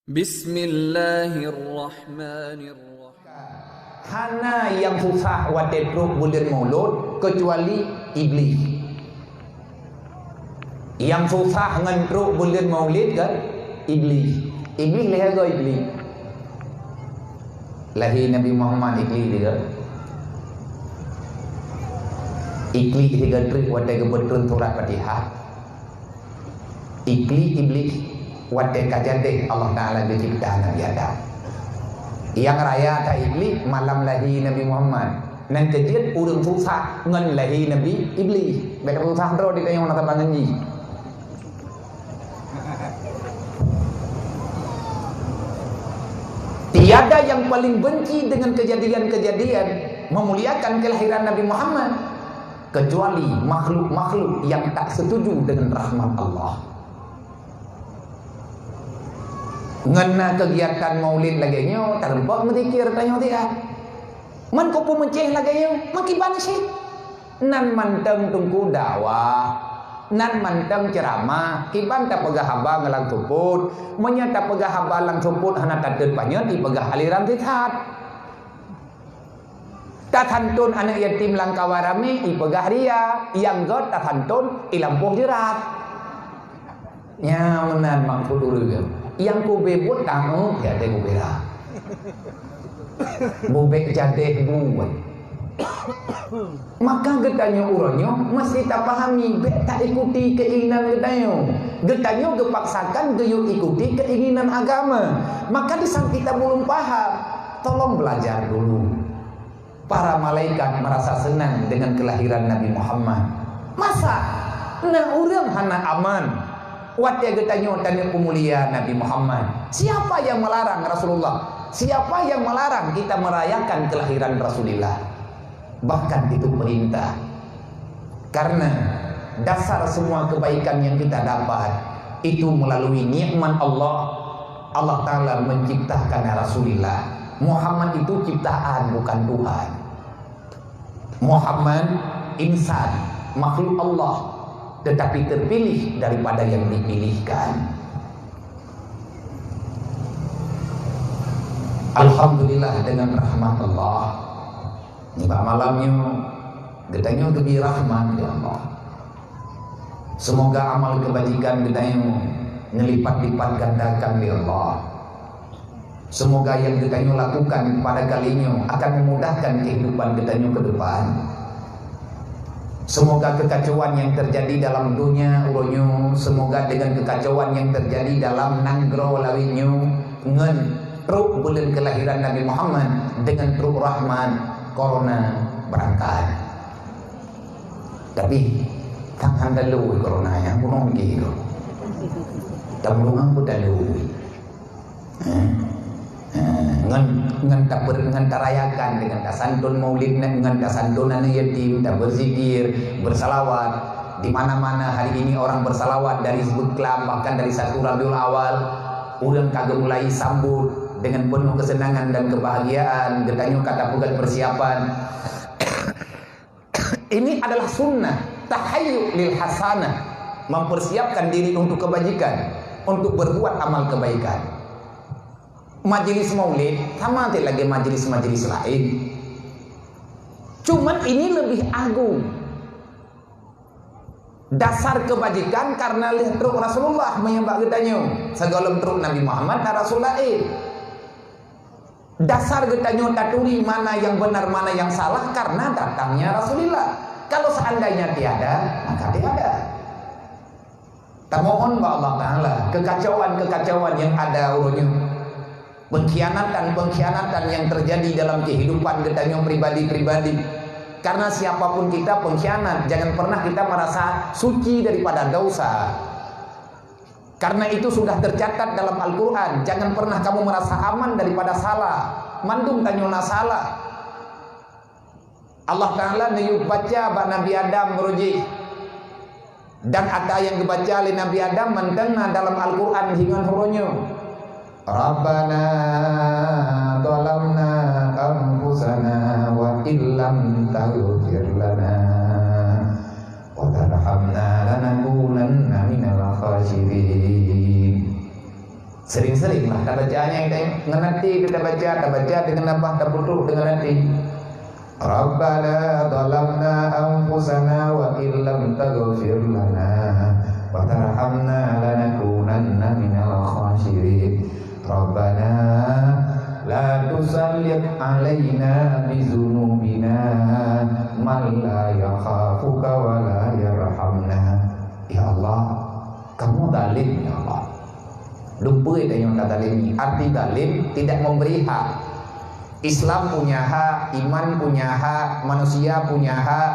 Bismillahirrahmanirrahim. Hana yang susah watetruk bulan maulud kecuali iblis. Yang susah ngentruk bulan maulid kan iblis. Iblis lehaga iblis. Lahir Nabi Muhammad iblis dia. Iblis tiga trik watai kebetulan surat Fatihah. Iblis watai kajadeh Allah Ta'ala dia cipta Nabi Adam. Yang raya tak iblis malam lahir Nabi Muhammad. Nan kejadian urang susah ngan lahir Nabi iblis. Baik susah terus di tayang nak bangun ji. Tiada yang paling benci dengan kejadian-kejadian memuliakan kelahiran Nabi Muhammad kecuali makhluk-makhluk yang tak setuju dengan rahmat Allah. Ngena kegiatan maulid lagi nyo tanpa mendikir tanya dia man ko menceh lagi nyo makiban sih nan manteng tungku dakwah nan manteng ceramah kiban tak pegah haba ngalang suput menyata pegah haba lang suput hana tadeut panyeun di pegah aliran tithat tatantun anak yatim lang kawarami i pegah ria yang god tatantun ilampuh jerat nya menan maksud urang yang ku bebut tamu ya teh ku bela bubek jadeh buat maka getanya uronyo mesti tak pahami bet tak ikuti keinginan getanya getanya gepaksakan geyuk ikuti keinginan agama maka disang kita belum paham tolong belajar dulu. Para malaikat merasa senang dengan kelahiran Nabi Muhammad masa nah urang hana aman Watia getanya tanya pemulia Nabi Muhammad. Siapa yang melarang Rasulullah? Siapa yang melarang kita merayakan kelahiran Rasulullah? Bahkan itu perintah. Karena dasar semua kebaikan yang kita dapat itu melalui nikmat Allah. Allah Ta'ala menciptakan Rasulullah. Muhammad itu ciptaan bukan Tuhan. Muhammad insan, makhluk Allah, tetapi terpilih daripada yang dipilihkan. Alhamdulillah dengan rahmat Allah. Nibak malamnya getanya lebih rahmat ya Allah. Semoga amal kebajikan getanya ngelipat-lipat gandakan ya Allah. Semoga yang getanya lakukan pada kalinya akan memudahkan kehidupan getanya ke depan. Semoga kekacauan yang terjadi dalam dunia uronyo, semoga dengan kekacauan yang terjadi dalam nanggro lawinyo ngen truk bulan kelahiran Nabi Muhammad dengan truk rahman corona berangkat. Tapi tangan dalu corona yang punong gitu. Tamlungan pun dalu. Ngan tarayakan dengan tasantun maulid dengan tasantun anak yatim tak berzikir bersalawat di mana-mana hari ini orang bersalawat dari sebut kelam bahkan dari 1 Rabiul Awal urang kagak mulai sambut dengan penuh kesenangan dan kebahagiaan getanya kata bukan persiapan ini adalah sunnah tahayyul lil hasanah mempersiapkan diri untuk kebajikan untuk berbuat amal kebaikan. Majelis maulid sama lagi majelis-majelis lain. Cuman ini lebih agung. Dasar kebajikan karena lihat truk Rasulullah menyembah getanya. Segala truk Nabi Muhammad dan Rasul lain. Dasar getanya taturi mana yang benar mana yang salah karena datangnya Rasulullah. Kalau seandainya tiada, maka tiada. Tak mohon kepada Allah Ta'ala kekacauan-kekacauan yang ada urutnya. Pengkhianatan yang terjadi dalam kehidupan getanya pribadi-pribadi. Karena siapapun kita pengkhianat, jangan pernah kita merasa suci daripada dosa. Karena itu sudah tercatat dalam Al-Quran. Jangan pernah kamu merasa aman daripada salah. Mandum tanyona salah. Allah Ta'ala nayuk baca bak Nabi Adam meruji. Dan ada yang dibaca oleh Nabi Adam mantengna dalam Al-Quran hingan huronyo. Rabbana zalamna anfusana wa illam taghfir lana wa tarhamna lanakunanna minal khasirin. Sering-sering lah kita bacanya kita ngenati kita baca dengan apa kita putus dengan nanti. Rabbana zalamna anfusana wa illam taghfir lana wa tarhamna lanakunanna minal khasirin. Rabbana la tusallit alaina bizunubina man la yakhafuka wa la yarhamna. Ya Allah, kamu zalim ya Allah. Lupa itu yang kata zalim. Arti zalim tidak memberi hak. Islam punya hak, iman punya hak, manusia punya hak,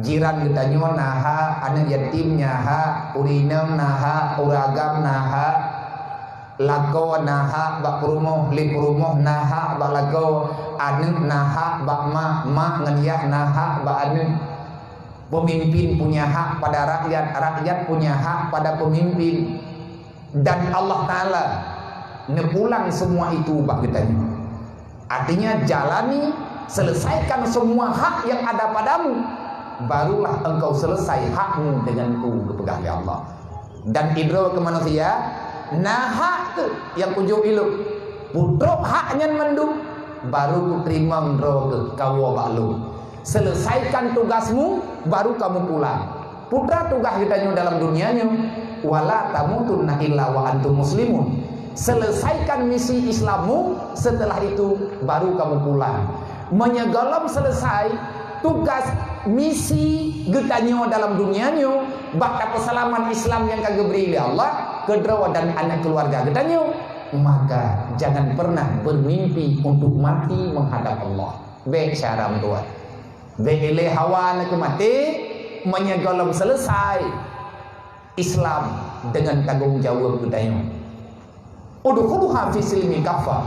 jiran kita nyo nah hak, anak yatim nya hak, urinam nah hak, uragam nah hak, lako nah hak, bak perumoh, li perumoh nah hak, bak lako, anak nah hak, bak mak ngeliat nah hak, bak anak. Pemimpin punya hak pada rakyat, rakyat punya hak pada pemimpin. Dan Allah Ta'ala nepulang semua itu bak kitanya. Artinya jalani, selesaikan semua hak yang ada padamu, barulah engkau selesai hakmu denganku kepegang ya Allah. Dan idro ke manusia, nah hak tu yang kunjung iluk, putruk haknya mendung, baru ku terima ndro ke kawo baklu. Selesaikan tugasmu, baru kamu pulang. Putra tugas kitanya dalam dunianya, wala tamutunna illa wa antum muslimun. Selesaikan misi Islammu, setelah itu baru kamu pulang. Menyegalam selesai tugas misi getanya dalam dunianya, bakal pesalaman Islam yang kagak beri oleh Allah kedrawa dan anak keluarga getanya, maka jangan pernah bermimpi untuk mati menghadap Allah. Baik syaram tuan. Baik hawa nak mati, menyegalam selesai Islam dengan tanggung jawab getanya. Udkhuluha fi silmi kafah.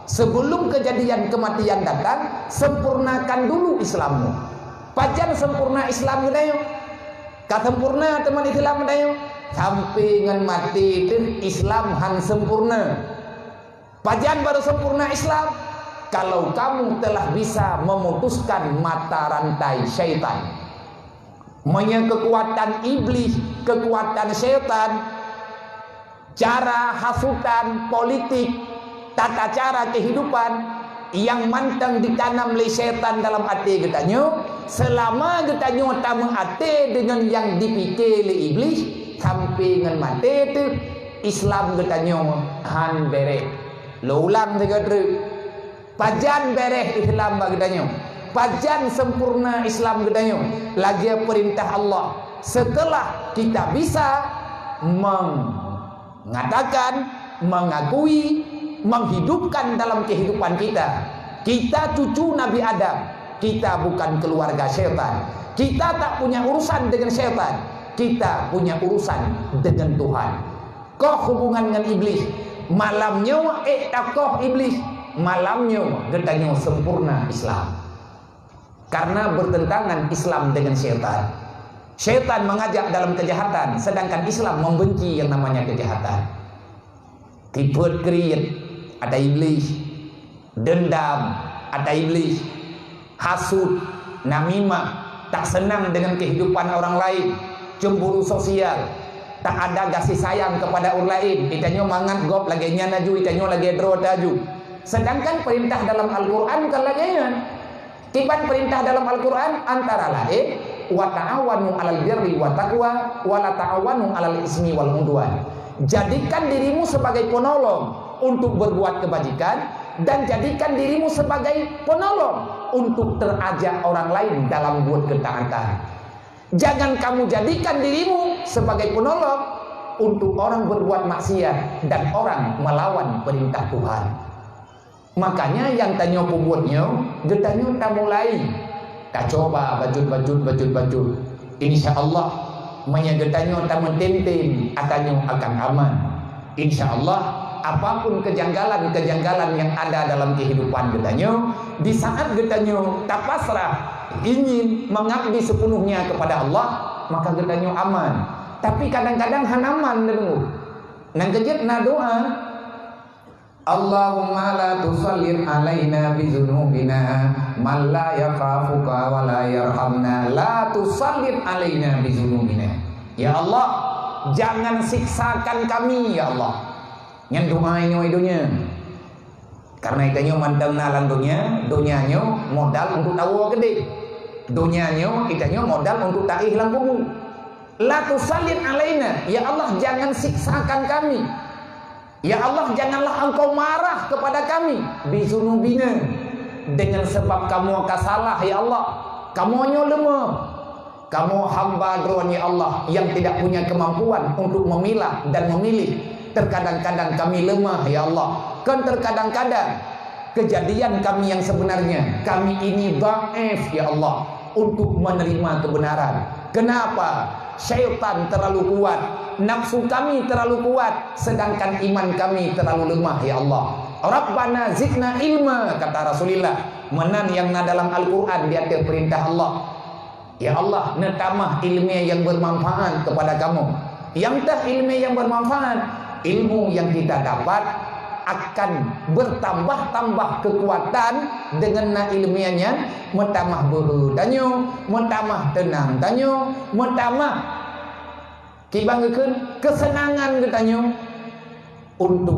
Sebelum kejadian kematian datang, sempurnakan dulu Islammu. Pajan sempurna Islam gedayo. Kasempurna teman Islam gedayo. Sampai ngan mati itu Islam han sempurna. Pajan baru sempurna Islam kalau kamu telah bisa memutuskan mata rantai syaitan. Kekuatan iblis, kekuatan syaitan, cara hasutan politik, tata cara kehidupan yang mantang ditanam oleh syaitan dalam hati getanya, selama getanya tak menghati dengan yang dipikir oleh iblis, sampai dengan mati itu Islam getanya han bereh. Lo ulang tiga terus. Pajan bereh Islam getanya. Pajan sempurna Islam getanya. Lagi perintah Allah. Setelah kita bisa mengatakan, mengakui, menghidupkan dalam kehidupan kita, kita cucu Nabi Adam, kita bukan keluarga syaitan, kita tak punya urusan dengan syaitan, kita punya urusan dengan Tuhan. Kau hubungan dengan iblis, malamnya takoh iblis, malamnya getanya sempurna Islam, karena bertentangan Islam dengan syaitan. Syaitan mengajak dalam kejahatan, sedangkan Islam membenci yang namanya kejahatan. Tipu kriit, ada iblis. Dendam, ada iblis. Hasud, namimah, tak senang dengan kehidupan orang lain. Cemburu sosial, tak ada kasih sayang kepada orang lain. Itanya mangat gop lagi nyanaju, itanya lagi dro taju. Sedangkan perintah dalam Al-Quran kalanya, tiban perintah dalam Al-Quran antara lain wa ta'awanu 'alal birri wa taqwa wa la ta'awanu 'alal ismi wal udwan. Jadikan dirimu sebagai penolong untuk berbuat kebajikan, dan jadikan dirimu sebagai penolong untuk terajak orang lain dalam buat ketaatan. Jangan kamu jadikan dirimu sebagai penolong untuk orang berbuat maksiat dan orang melawan perintah Tuhan. Makanya yang tanya pembuatnya, getanya tak mulai. Tak coba bajut. Insya Allah menyagetanya tak mentintin, atanya akan aman. Insya Allah apapun kejanggalan yang ada dalam kehidupan getanya, di saat getanya tak pasrah, ingin mengabdi sepenuhnya kepada Allah, maka getanya aman. Tapi kadang-kadang hanaman dengu. Nang kejut na doa, Allahumma la tusallir alaina bizunubina man la yakhafuka wa la yarhamna, la tusallir alaina bizunubina. Ya Allah, jangan siksakan kami ya Allah Nyan doanya idonya. Karena itanya mantang nalan donyanya modal untuk tawa gede. Donyanya itanya modal untuk tak hilang kubur. La tusallit alaina, ya Allah jangan siksakan kami. Ya Allah janganlah engkau marah kepada kami bizunubina, dengan sebab kamu akan salah ya Allah. Kamu lemah. Kamu hamba drone ya Allah yang tidak punya kemampuan untuk memilah dan memilih. Terkadang-kadang kami lemah ya Allah. Kan terkadang-kadang kejadian kami yang sebenarnya, kami ini dhaif ya Allah untuk menerima kebenaran. Kenapa? Syaitan terlalu kuat, nafsu kami terlalu kuat, sedangkan iman kami terlalu lemah ya Allah. Rabbana zidna ilma, kata Rasulullah. Menan yang dalam Al-Quran di atas perintah Allah. Ya Allah, netamah ilmu yang bermanfaat kepada kamu. Yang tah ilmu yang bermanfaat, ilmu yang kita dapat akan bertambah-tambah kekuatan dengan na ilmiahnya, mentamah buru danyo, mentamah tenang danyo, mentamah kibangkeun kesenangan getanyo untuk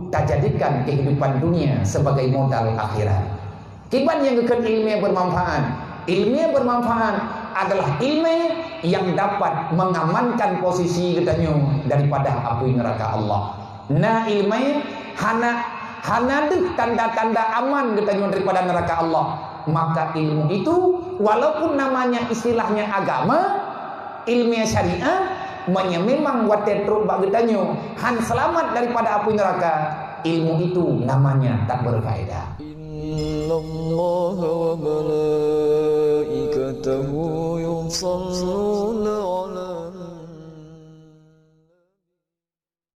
tak jadikan kehidupan dunia sebagai modal akhirat. Kiban yang gekeun ilmu yang bermanfaat. Ilmu yang bermanfaat adalah ilmu yang dapat mengamankan posisi getanyo daripada api neraka Allah. Nah ilmu hana tanda-tanda aman getanyo daripada neraka Allah. Maka ilmu itu walaupun namanya istilahnya agama, ilmu syariah, memang watetruk bak getanyo han selamat daripada api neraka, ilmu itu namanya tak berfaedah. Innallaha wa malaikatahu yusalluna